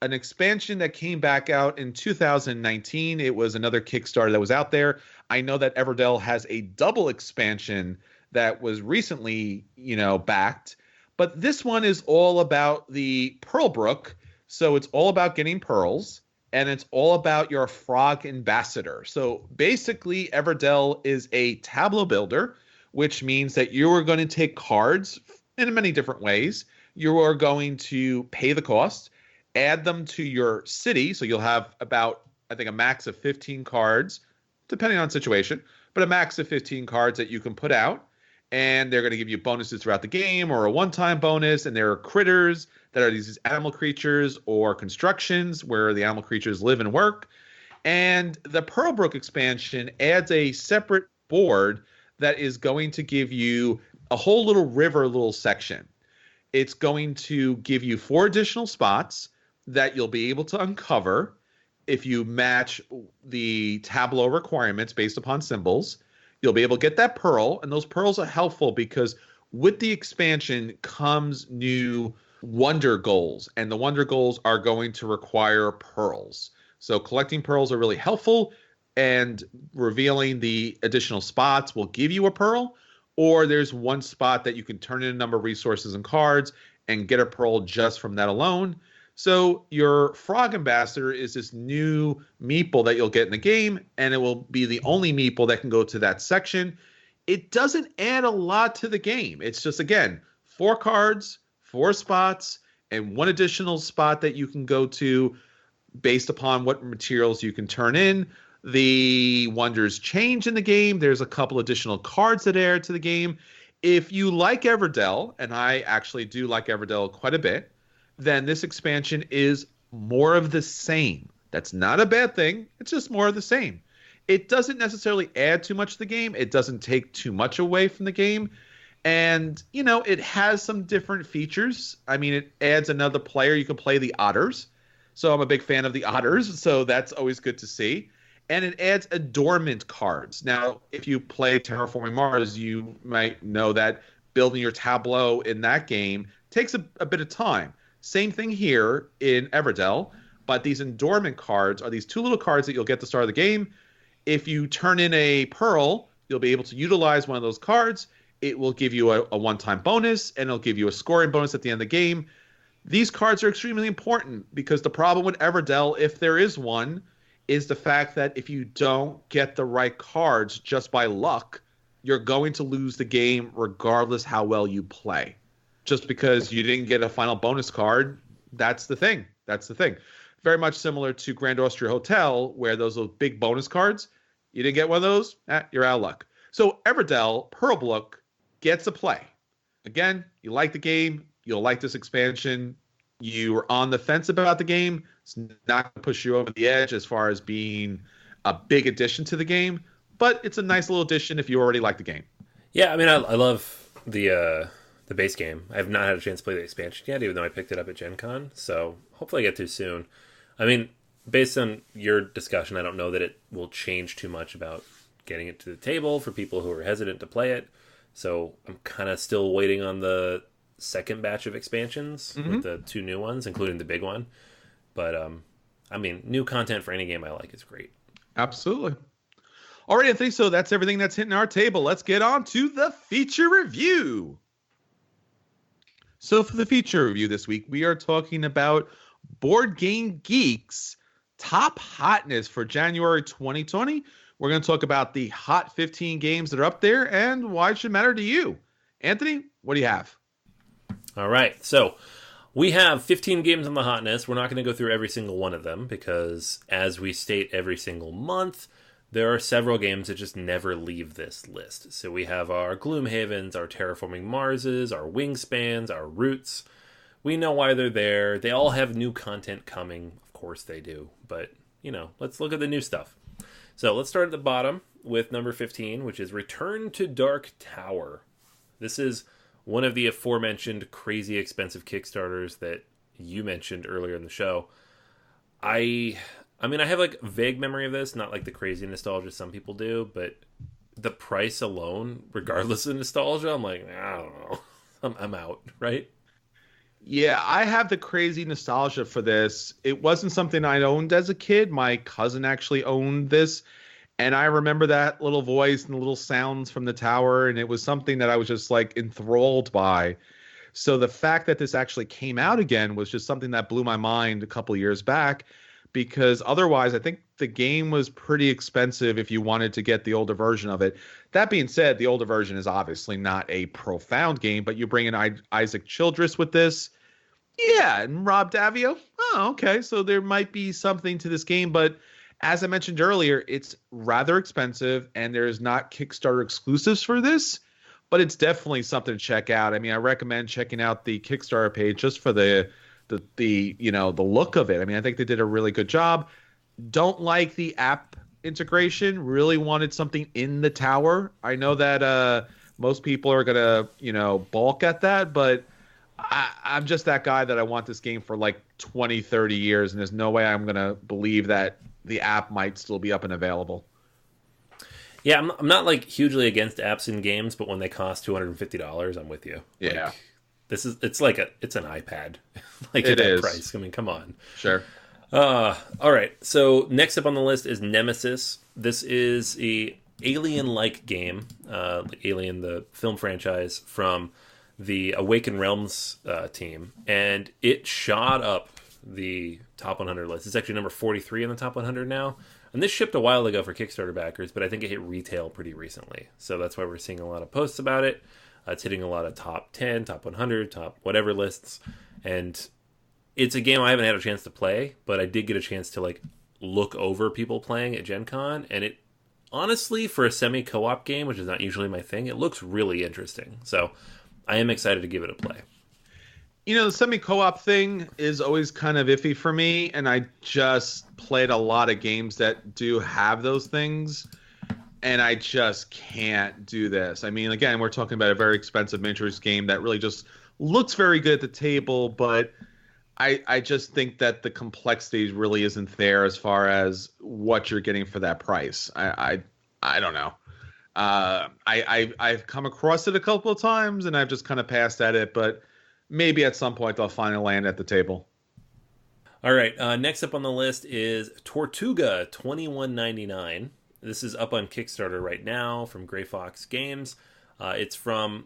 an expansion that came back out in 2019. It was another Kickstarter that was out there. I know that Everdell has a double expansion that was recently, backed. But this one is all about the Pearlbrook. So it's all about getting pearls, and it's all about your frog ambassador. So basically, Everdell is a tableau builder, which means that you are going to take cards in many different ways. You are going to pay the cost, add them to your city. So you'll have about, I think, a max of 15 cards, depending on situation, but a max of 15 cards that you can put out. And they're going to give you bonuses throughout the game or a one-time bonus. And there are critters that are these animal creatures or constructions where the animal creatures live and work. And the Pearlbrook expansion adds a separate board that is going to give you a whole little river little section. It's going to give you 4 additional spots that you'll be able to uncover if you match the tableau requirements based upon symbols. You'll be able to get that pearl, and those pearls are helpful because with the expansion comes new wonder goals, and the wonder goals are going to require pearls. So collecting pearls are really helpful, and revealing the additional spots will give you a pearl, or there's one spot that you can turn in a number of resources and cards and get a pearl just from that alone. So your Frog Ambassador is this new meeple that you'll get in the game, and it will be the only meeple that can go to that section. It doesn't add a lot to the game. It's just, again, 4 cards, 4 spots, and 1 additional spot that you can go to based upon what materials you can turn in. The wonders change in the game. There's a couple additional cards that add to the game. If you like Everdell, and I actually do like Everdell quite a bit, then this expansion is more of the same. That's not a bad thing. It's just more of the same. It doesn't necessarily add too much to the game. It doesn't take too much away from the game. And, it has some different features. I mean, it adds another player. You can play the otters. So I'm a big fan of the otters. So that's always good to see. And it adds adornment cards. Now, if you play Terraforming Mars, you might know that building your tableau in that game takes a bit of time. Same thing here in Everdell, but these endowment cards are these 2 little cards that you'll get at the start of the game. If you turn in a pearl, you'll be able to utilize one of those cards. It will give you a one-time bonus, and it'll give you a scoring bonus at the end of the game. These cards are extremely important because the problem with Everdell, if there is one, is the fact that if you don't get the right cards just by luck, you're going to lose the game regardless how well you play. Just because you didn't get a final bonus card, that's the thing. That's the thing. Very much similar to Grand Austria Hotel, where those big bonus cards, you didn't get one of those, you're out of luck. So Everdell, Pearlbrook, gets a play. Again, you like the game, you'll like this expansion, you're on the fence about the game, it's not going to push you over the edge as far as being a big addition to the game, but it's a nice little addition if you already like the game. Yeah, I mean, I love the base game. I have not had a chance to play the expansion yet, even though I picked it up at Gen Con, so hopefully I get to soon. I mean, based on your discussion, I don't know that it will change too much about getting it to the table for people who are hesitant to play it, so I'm kind of still waiting on the second batch of expansions with the 2 new ones, including the big one. But, I mean, new content for any game I like is great. Absolutely. All right, Anthony, so that's everything that's hitting our table. Let's get on to the feature review. So for the feature review this week, we are talking about Board Game Geek's top hotness for January 2020. We're going to talk about the hot 15 games that are up there and why it should matter to you. Anthony, what do you have? All right, so we have 15 games on the hotness. We're not going to go through every single one of them because, as we state every single month, there are several games that just never leave this list. So we have our Gloomhavens, our Terraforming Marses, our Wingspans, our Roots. We know why they're there. They all have new content coming. Of course they do. But, let's look at the new stuff. So let's start at the bottom with number 15, which is Return to Dark Tower. This is one of the aforementioned crazy expensive Kickstarters that you mentioned earlier in the show. I mean, I have like vague memory of this, not like the crazy nostalgia some people do, but the price alone, regardless of nostalgia, I'm like, I don't know. I'm out, right? Yeah, I have the crazy nostalgia for this. It wasn't something I owned as a kid. My cousin actually owned this, and I remember that little voice and the little sounds from the tower, and it was something that I was just like enthralled by. So the fact that this actually came out again was just something that blew my mind a couple of years back, because otherwise I think the game was pretty expensive if you wanted to get the older version of it. That being said, the older version is obviously not a profound game, but you bring in Isaac Childress with this. Yeah, and Rob Davio. Oh, okay. So there might be something to this game, but as I mentioned earlier, it's rather expensive and there's not Kickstarter exclusives for this, but it's definitely something to check out. I mean, I recommend checking out the Kickstarter page just for the the look of it. I mean, I think they did a really good job. Don't like the app integration. Really wanted something in the tower. I know that most people are gonna, balk at that, but I'm just that guy that I want this game for like 20, 30 years, and there's no way I'm gonna believe that the app might still be up and available. Yeah, I'm not like hugely against apps in games, but when they cost $250, I'm with you. Yeah. Like, it's an iPad. Like it at that is. price. I mean, come on. Sure. All right. So next up on the list is Nemesis. This is a Alien-like game, like Alien, the film franchise from the Awaken Realms team, and it shot up the top 100 list. It's actually number 43 in the top 100 now. And this shipped a while ago for Kickstarter backers, but I think it hit retail pretty recently. So that's why we're seeing a lot of posts about it. It's hitting a lot of top 10, top 100, top whatever lists. And it's a game I haven't had a chance to play, but I did get a chance to like look over people playing at Gen Con. And it honestly, for a semi-co-op game, which is not usually my thing, it looks really interesting. So I am excited to give it a play. The semi-co-op thing is always kind of iffy for me, and I just played a lot of games that do have those things, and I just can't do this. I mean, again, we're talking about a very expensive miniatures game that really just looks very good at the table, but I just think that the complexity really isn't there as far as what you're getting for that price. I don't know. I've come across it a couple of times, and I've just kind of passed at it, but maybe at some point they'll finally land at the table. All right. Next up on the list is Tortuga 2199. This is up on Kickstarter right now from Gray Fox Games. It's from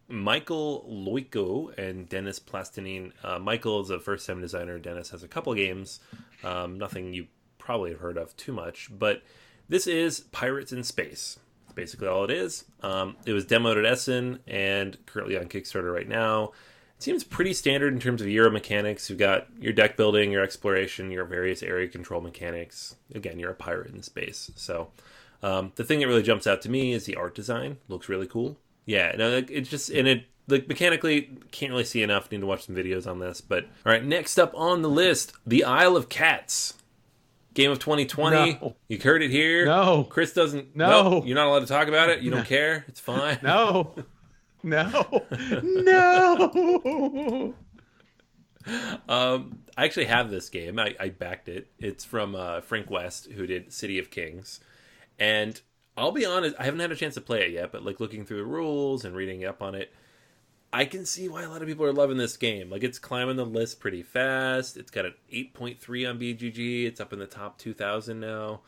Michael Loico and Dennis Plastanine. Michael is a first-time designer. Dennis has a couple games. Nothing you probably have heard of too much. But this is Pirates in Space. That's basically all it is. It was demoed at Essen and currently on Kickstarter right now. It seems pretty standard in terms of Euro mechanics. You've got your deck building, your exploration, your various area control mechanics. Again, you're a pirate in space. So the thing that really jumps out to me is the art design. Looks really cool. Yeah, no, it's just, and it, like, mechanically, can't really see enough. Need to watch some videos on this. But, all right, next up on the list, The Isle of Cats. Game of 2020. No. You heard it here. No. Chris doesn't. No. Nope, you're not allowed to talk about it. You don't care. It's fine. No. No. No. I actually have this game. I backed it. It's from Frank West, who did City of Kings. And I'll be honest, I haven't had a chance to play it yet, but like looking through the rules and reading up on it, I can see why a lot of people are loving this game. Like, it's climbing the list pretty fast. It's got an 8.3 on BGG. It's up in the top 2,000 now.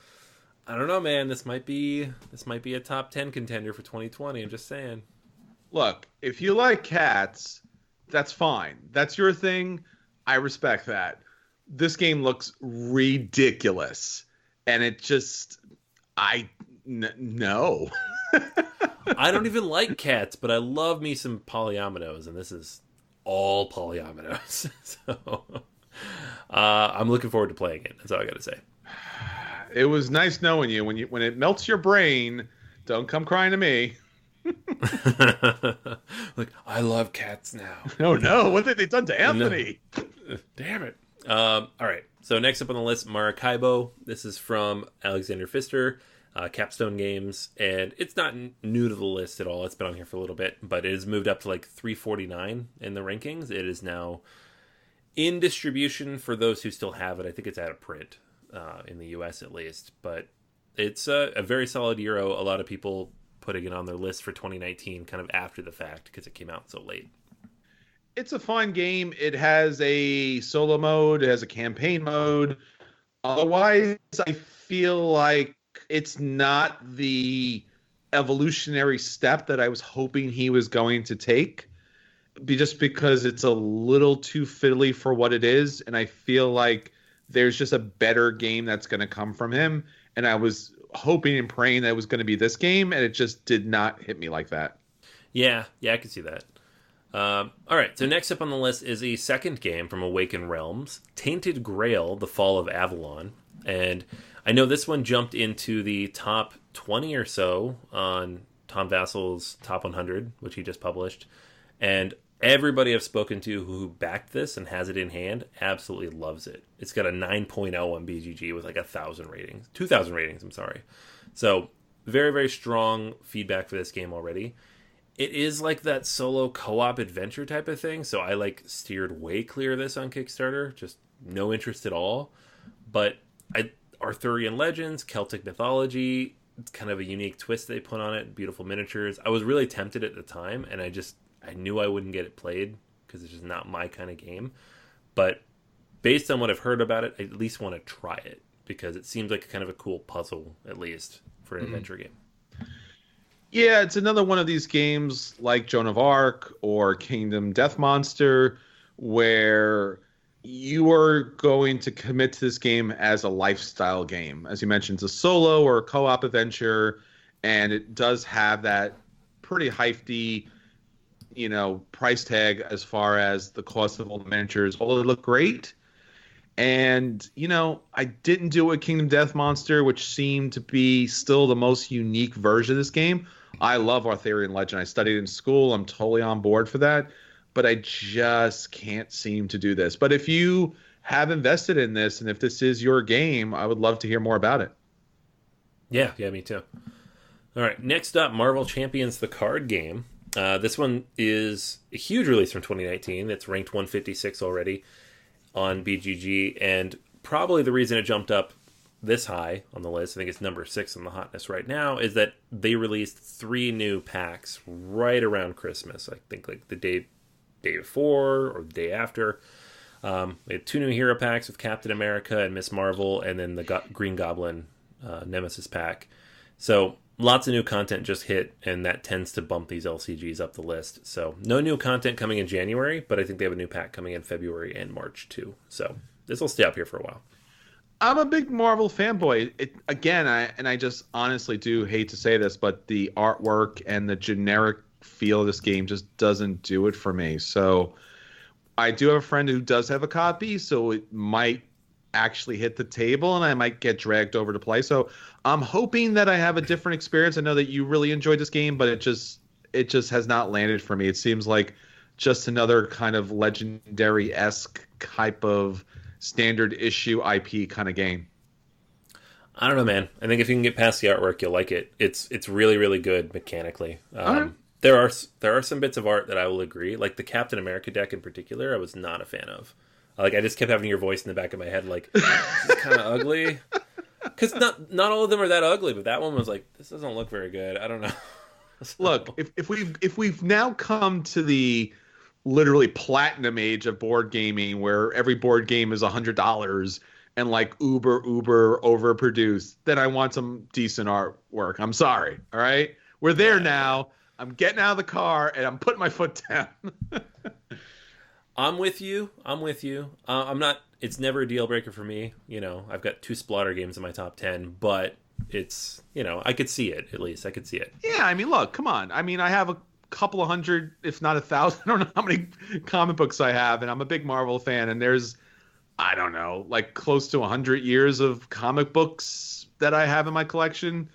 I don't know, man. This might be a top 10 contender for 2020. I'm just saying. Look, if you like cats, that's fine. That's your thing. I respect that. This game looks ridiculous. And it just... no. I don't even like cats, but I love me some polyominoes, and this is all polyominoes. So I'm looking forward to playing it. That's all I got to say. It was nice knowing you. When it melts your brain, don't come crying to me. Like, I love cats now. No. What have they done to Anthony? No. Damn it. All right. So next up on the list, Maracaibo. This is from Alexander Pfister, Capstone Games, and it's not new to the list at all. It's been on here for a little bit, but it has moved up to like 349 in the rankings. It is now in distribution for those who still have it. I think it's out of print in the US at least, but it's a very solid Euro. A lot of people putting it on their list for 2019 kind of after the fact because it came out so late. It's a fun game. It has a solo mode. It has a campaign mode. Otherwise, I feel like it's not the evolutionary step that I was hoping he was going to take. Just because it's a little too fiddly for what it is, and I feel like there's just a better game that's going to come from him, and I was hoping and praying that it was going to be this game, and it just did not hit me like that. Yeah, I can see that. All right, so next up on the list is a second game from Awakened Realms, Tainted Grail, The Fall of Avalon, and I know this one jumped into the top 20 or so on Tom Vassel's Top 100, which he just published, and everybody I've spoken to who backed this and has it in hand absolutely loves it. It's got a 9.0 on BGG with like 2,000 ratings, I'm sorry. So very, very strong feedback for this game already. It is like that solo co-op adventure type of thing, so I like steered way clear of this on Kickstarter, just no interest at all. But Arthurian legends, Celtic mythology, it's kind of a unique twist they put on it, beautiful miniatures. I was really tempted at the time, and I knew I wouldn't get it played because it's just not my kind of game. But based on what I've heard about it, I at least want to try it because it seems like kind of a cool puzzle, at least, for an adventure game. Yeah, it's another one of these games like Joan of Arc or Kingdom Death Monster where you are going to commit to this game as a lifestyle game. As you mentioned, it's a solo or a co-op adventure, and it does have that pretty hefty price tag as far as the cost of all the miniatures, although they look great. And, I didn't do a Kingdom Death Monster, which seemed to be still the most unique version of this game. I love Arthurian Legend. I studied in school. I'm totally on board for that. But I just can't seem to do this. But if you have invested in this, and if this is your game, I would love to hear more about it. Yeah, me too. All right, next up, Marvel Champions, the card game. This one is a huge release from 2019. It's ranked 156 already on BGG, and probably the reason it jumped up this high on the list, I think it's number 6 on the Hotness right now, is that they released 3 new packs right around Christmas. I think like the day before or the day after. They had 2 new hero packs with Captain America and Miss Marvel, and then the Green Goblin Nemesis pack. So lots of new content just hit, and that tends to bump these LCGs up the list. So no new content coming in January, but I think they have a new pack coming in February and March too. So this will stay up here for a while. I'm a big Marvel fanboy. I just honestly do hate to say this, but the artwork and the generic feel of this game just doesn't do it for me. So I do have a friend who does have a copy, so it might actually hit the table and I might get dragged over to play. So I'm hoping that I have a different experience. I know that you really enjoyed this game, but it just has not landed for me. It seems like just another kind of legendary-esque type of standard issue IP kind of game. I don't know, man. I think if you can get past the artwork, you'll like it. It's really, really good mechanically. Right. There are some bits of art that I will agree. Like the Captain America deck in particular, I was not a fan of. Like I just kept having your voice in the back of my head, like this is kind of ugly. Because not all of them are that ugly, but that one was like, this doesn't look very good. I don't know. So. Look, if we've now come to the literally platinum age of board gaming, where every board game is $100 and like uber overproduced, then I want some decent artwork. I'm sorry. All right, we're there now. I'm getting out of the car and I'm putting my foot down. I'm with you. I'm not. It's never a deal breaker for me. I've got 2 Splotter games in my top 10, but it's I could see it at least. I could see it. Yeah, I mean, look, come on. I mean, I have a couple of hundred, if not 1,000. I don't know how many comic books I have, and I'm a big Marvel fan. And there's, I don't know, like close to 100 years of comic books that I have in my collection.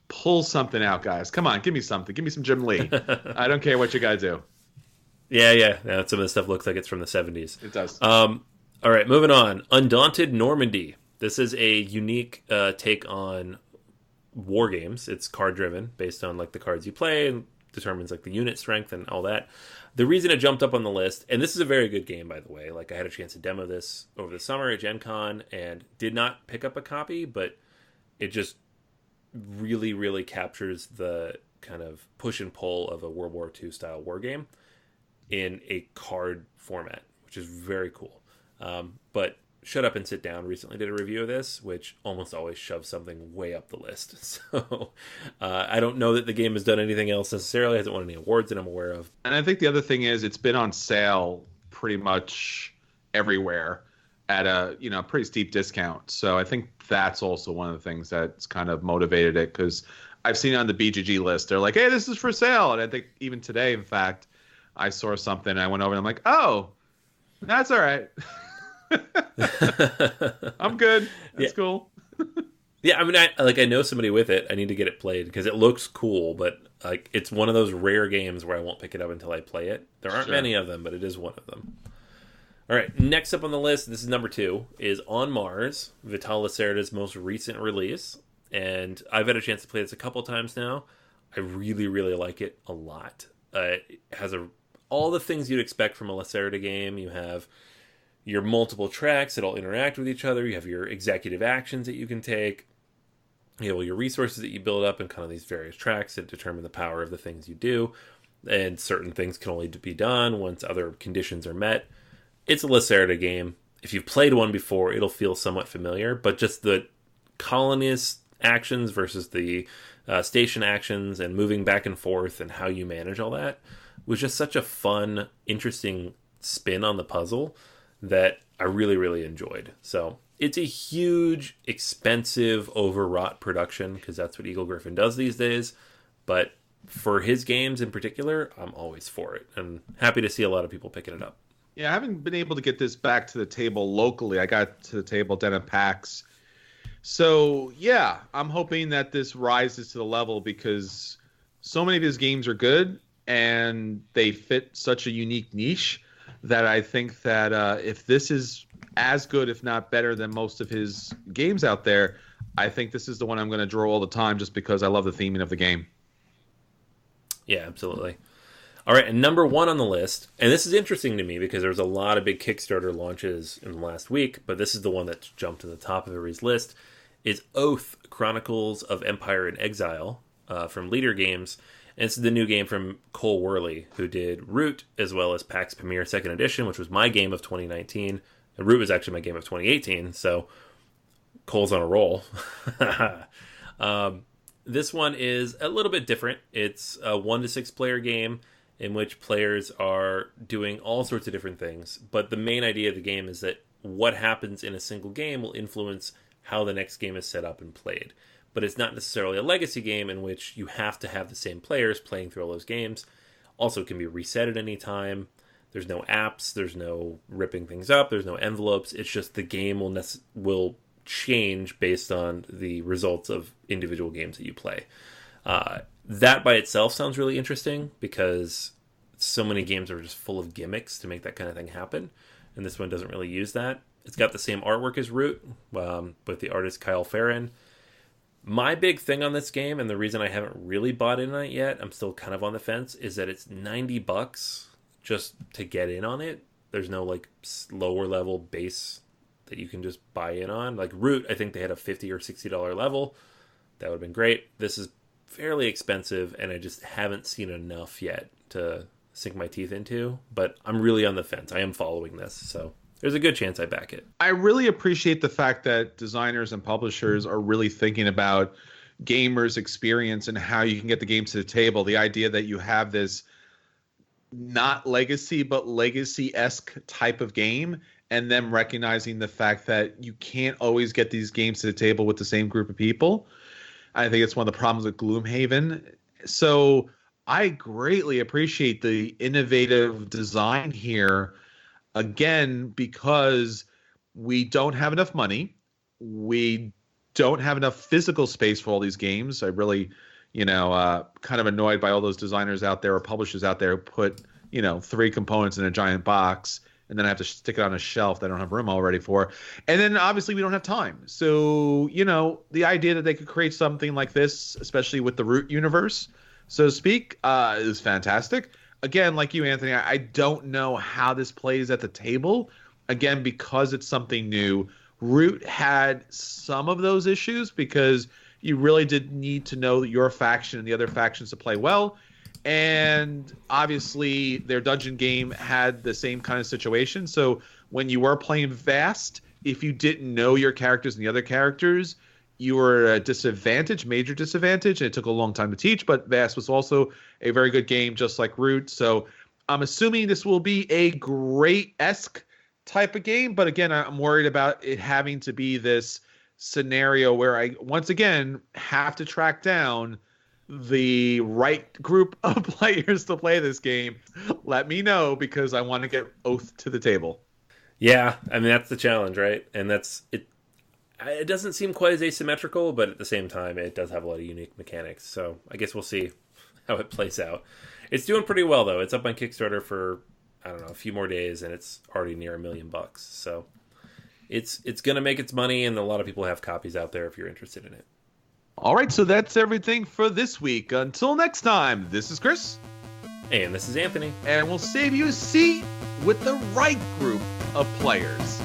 Pull something out, guys. Come on, give me something. Give me some Jim Lee. I don't care what you guys do. Yeah. Some of the stuff looks like it's from the 70s. It does. All right, moving on. Undaunted Normandy. This is a unique take on war games. It's card driven, based on like the cards you play, and determines like the unit strength and all that. The reason it jumped up on the list, and this is a very good game, by the way. Like I had a chance to demo this over the summer at Gen Con and did not pick up a copy, but it just really, really captures the kind of push and pull of a World War II style war game in a card format, which is very cool. But Shut Up and Sit Down recently did a review of this, which almost always shoves something way up the list. So I don't know that the game has done anything else necessarily. It hasn't won any awards that I'm aware of. And I think the other thing is it's been on sale pretty much everywhere at a pretty steep discount. So I think that's also one of the things that's kind of motivated it, because I've seen it on the BGG list. They're like, hey, this is for sale. And I think even today, in fact, I saw something and I went over and I'm like, oh, that's all right. I'm good. That's cool. Yeah, I mean, I know somebody with it. I need to get it played because it looks cool, but like it's one of those rare games where I won't pick it up until I play it. There aren't many of them, but it is one of them. All right, next up on the list, this is number 2, is On Mars, Vital Lacerda's most recent release. And I've had a chance to play this a couple times now. I really, really like it a lot. It has all the things you'd expect from a Lacerda game. You have your multiple tracks that all interact with each other. You have your executive actions that you can take. You know, your resources that you build up in kind of these various tracks that determine the power of the things you do. And certain things can only be done once other conditions are met. It's a Lacerda game. If you've played one before, it'll feel somewhat familiar, but just the colonist actions versus the station actions and moving back and forth and how you manage all that was just such a fun, interesting spin on the puzzle that I really, really enjoyed. So it's a huge, expensive, overwrought production because that's what Eagle Gryphon does these days. But for his games in particular, I'm always for it. And happy to see a lot of people picking it up. Yeah, I haven't been able to get this back to the table locally. I got to the table down at PAX. So, yeah, I'm hoping that this rises to the level because so many of his games are good and they fit such a unique niche that I think that if this is as good, if not better than most of his games out there, I think this is the one I'm going to draw all the time just because I love the theming of the game. Yeah, absolutely. All right, and number 1 on the list, and this is interesting to me because there's a lot of big Kickstarter launches in the last week, but this is the one that's jumped to the top of everybody's list, is Oath, Chronicles of Empire in Exile from Leader Games. And it's the new game from Cole Worley, who did Root, as well as PAX Premier 2nd Edition, which was my game of 2019. And Root was actually my game of 2018, so Cole's on a roll. This one is a little bit different. It's a 1 to 6 player game in which players are doing all sorts of different things. But the main idea of the game is that what happens in a single game will influence how the next game is set up and played. But it's not necessarily a legacy game in which you have to have the same players playing through all those games. Also, it can be reset at any time. There's no apps. There's no ripping things up. There's no envelopes. It's just the game will change based on the results of individual games that you play. That by itself sounds really interesting because so many games are just full of gimmicks to make that kind of thing happen. And this one doesn't really use that. It's got the same artwork as Root, with the artist Kyle Farron. My big thing on this game, and the reason I haven't really bought in on it yet, I'm still kind of on the fence, is that it's $90 just to get in on it. There's no like lower level base that you can just buy in on. Like Root, I think they had a $50 or $60 level. That would have been great. This is fairly expensive, and I just haven't seen enough yet to sink my teeth into. But I'm really on the fence. I am following this, so there's a good chance I back it. I really appreciate the fact that designers and publishers are really thinking about gamers' experience and how you can get the games to the table. The idea that you have this not legacy, but legacy-esque type of game, and them recognizing the fact that you can't always get these games to the table with the same group of people. I think it's one of the problems with Gloomhaven. So I greatly appreciate the innovative design here. Again, because we don't have enough money. We don't have enough physical space for all these games. I really, kind of annoyed by all those designers out there or publishers out there who put, 3 components in a giant box and then I have to stick it on a shelf that I don't have room already for. And then obviously we don't have time. So, the idea that they could create something like this, especially with the Root universe, so to speak, is fantastic. Again, like you, Anthony, I don't know how this plays at the table. Again, because it's something new. Root had some of those issues because you really did need to know your faction and the other factions to play well. And obviously, their dungeon game had the same kind of situation. So when you were playing Vast, if you didn't know your characters and the other characters, you were at a disadvantage, major disadvantage, and it took a long time to teach. But Vast was also a very good game, just like Root. So I'm assuming this will be a great-esque type of game. But again, I'm worried about it having to be this scenario where I, once again, have to track down the right group of players to play this game. Let me know, because I want to get Oath to the table. Yeah, I mean, that's the challenge, right? And that's it. It doesn't seem quite as asymmetrical, but at the same time, it does have a lot of unique mechanics. So I guess we'll see how it plays out. It's doing pretty well, though. It's up on Kickstarter for, I don't know, a few more days, and it's already near $1 million. So it's going to make its money, and a lot of people have copies out there if you're interested in it. All right, so that's everything for this week. Until next time, this is Chris. And this is Anthony. And we'll save you a seat with the right group of players.